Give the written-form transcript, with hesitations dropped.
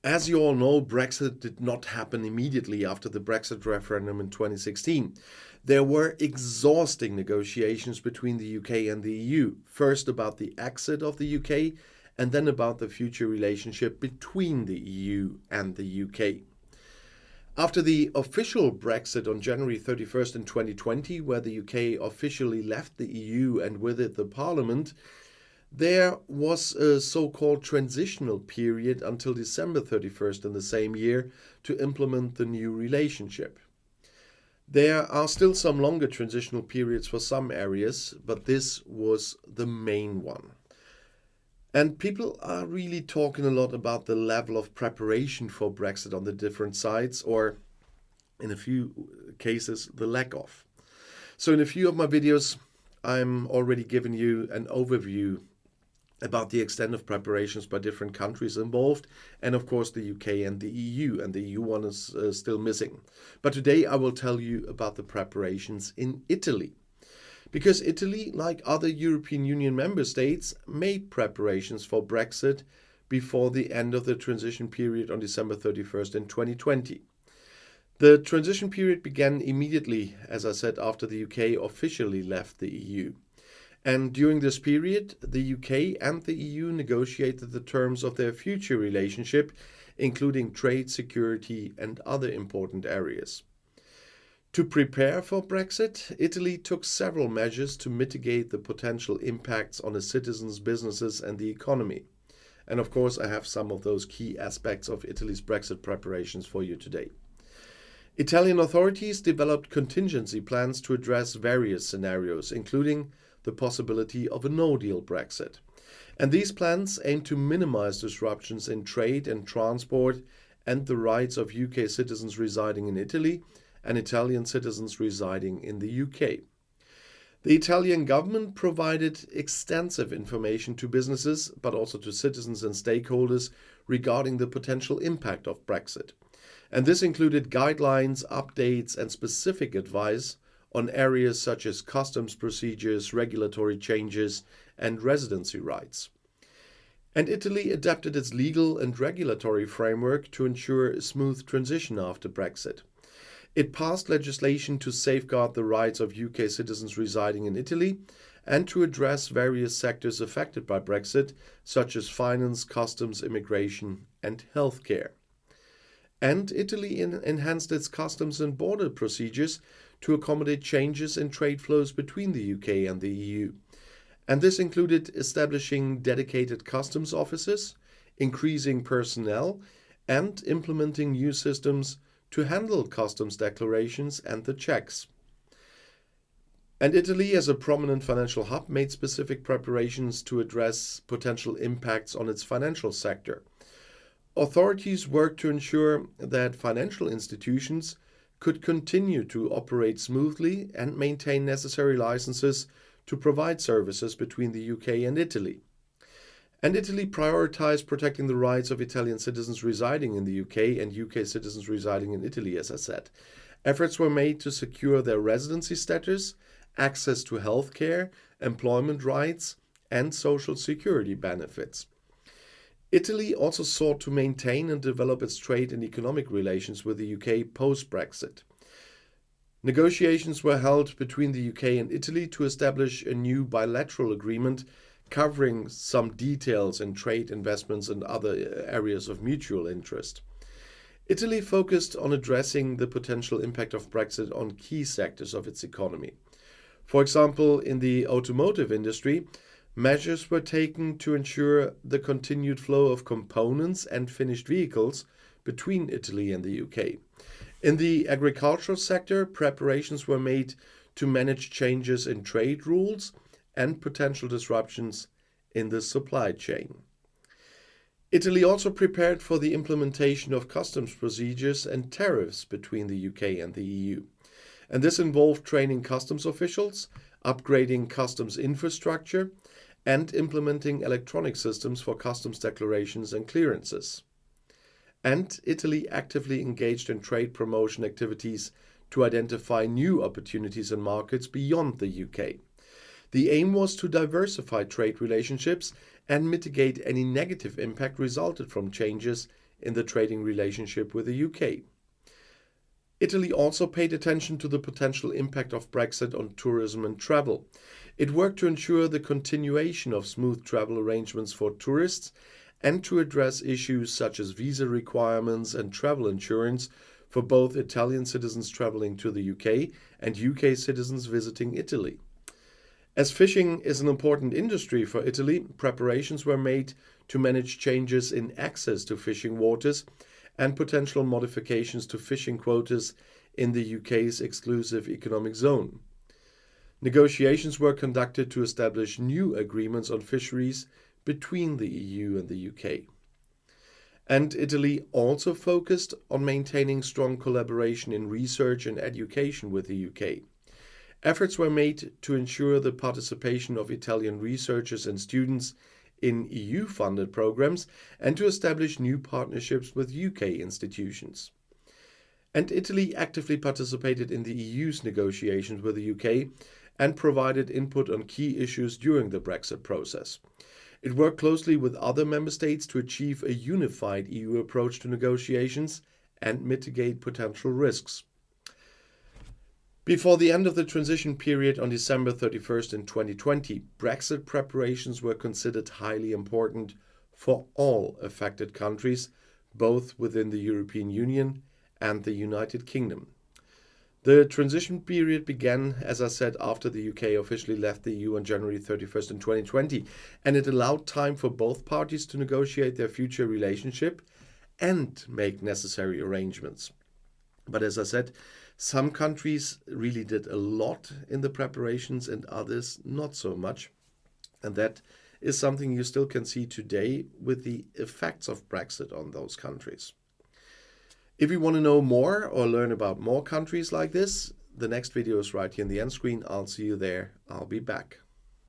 As you all know, Brexit did not happen immediately after the Brexit referendum in 2016. There were exhausting negotiations between the UK and the EU, first about the exit of the UK and then about the future relationship between the EU and the UK. After the official Brexit on January 31st in 2020, where the UK officially left the EU and with it the Parliament, there was a so-called transitional period until December 31st in the same year to implement the new relationship. There are still some longer transitional periods for some areas, but this was the main one. And people are really talking a lot about the level of preparation for Brexit on the different sides, or in a few cases, the lack of. So in a few of my videos, I'm already giving you an overview about the extent of preparations by different countries involved, and of course the UK and the the EU one is still missing. But today I will tell you about the preparations in Italy. Because Italy, like other European Union member states, made preparations for Brexit before the end of the transition period on December 31st in 2020. The transition period began immediately, as I said, after the UK officially left the EU. And during this period, the UK and the EU negotiated the terms of their future relationship, including trade, security, and other important areas. To prepare for Brexit, Italy took several measures to mitigate the potential impacts on its citizens, businesses, and the economy. And of course, I have some of those key aspects of Italy's Brexit preparations for you today. Italian authorities developed contingency plans to address various scenarios, including the possibility of a no-deal Brexit. And these plans aim to minimize disruptions in trade and transport and the rights of UK citizens residing in Italy and Italian citizens residing in the UK. The Italian government provided extensive information to businesses, but also to citizens and stakeholders regarding the potential impact of Brexit. And this included guidelines, updates, and specific advice on areas such as customs procedures, regulatory changes, and residency rights. And Italy adapted its legal and regulatory framework to ensure a smooth transition after Brexit. It passed legislation to safeguard the rights of UK citizens residing in Italy and to address various sectors affected by Brexit, such as finance, customs, immigration, and healthcare. And Italy enhanced its customs and border procedures to accommodate changes in trade flows between the UK and the EU. And this included establishing dedicated customs offices, increasing personnel, and implementing new systems to handle customs declarations and the checks. And Italy, as a prominent financial hub, made specific preparations to address potential impacts on its financial sector. Authorities worked to ensure that financial institutions could continue to operate smoothly and maintain necessary licenses to provide services between the UK and Italy. And Italy prioritized protecting the rights of Italian citizens residing in the UK and UK citizens residing in Italy, as I said. Efforts were made to secure their residency status, access to healthcare, employment rights, and social security benefits. Italy also sought to maintain and develop its trade and economic relations with the UK post-Brexit. Negotiations were held between the UK and Italy to establish a new bilateral agreement covering some details in trade, investments, and other areas of mutual interest. Italy focused on addressing the potential impact of Brexit on key sectors of its economy. For example, in the automotive industry, measures were taken to ensure the continued flow of components and finished vehicles between Italy and the UK. In the agricultural sector, preparations were made to manage changes in trade rules and potential disruptions in the supply chain. Italy also prepared for the implementation of customs procedures and tariffs between the UK and the EU. And this involved training customs officials, upgrading customs infrastructure, and implementing electronic systems for customs declarations and clearances. And Italy actively engaged in trade promotion activities to identify new opportunities and markets beyond the UK. The aim was to diversify trade relationships and mitigate any negative impact resulted from changes in the trading relationship with the UK. Italy also paid attention to the potential impact of Brexit on tourism and travel. It worked to ensure the continuation of smooth travel arrangements for tourists and to address issues such as visa requirements and travel insurance for both Italian citizens traveling to the UK and UK citizens visiting Italy. As fishing is an important industry for Italy, preparations were made to manage changes in access to fishing waters and potential modifications to fishing quotas in the UK's exclusive economic zone. Negotiations were conducted to establish new agreements on fisheries between the EU and the UK. And Italy also focused on maintaining strong collaboration in research and education with the UK. Efforts were made to ensure the participation of Italian researchers and students in EU-funded programs and to establish new partnerships with UK institutions. And Italy actively participated in the EU's negotiations with the UK and provided input on key issues during the Brexit process. It worked closely with other member states to achieve a unified EU approach to negotiations and mitigate potential risks. Before the end of the transition period on December 31st in 2020, Brexit preparations were considered highly important for all affected countries, both within the European Union and the United Kingdom. The transition period began, as I said, after the UK officially left the EU on January 31st in 2020, and it allowed time for both parties to negotiate their future relationship and make necessary arrangements. But as I said, some countries really did a lot in the preparations and others not so much. And that is something you still can see today with the effects of Brexit on those countries. If you want to know more or learn about more countries like this, the next video is right here in the end screen. I'll see you there. I'll be back.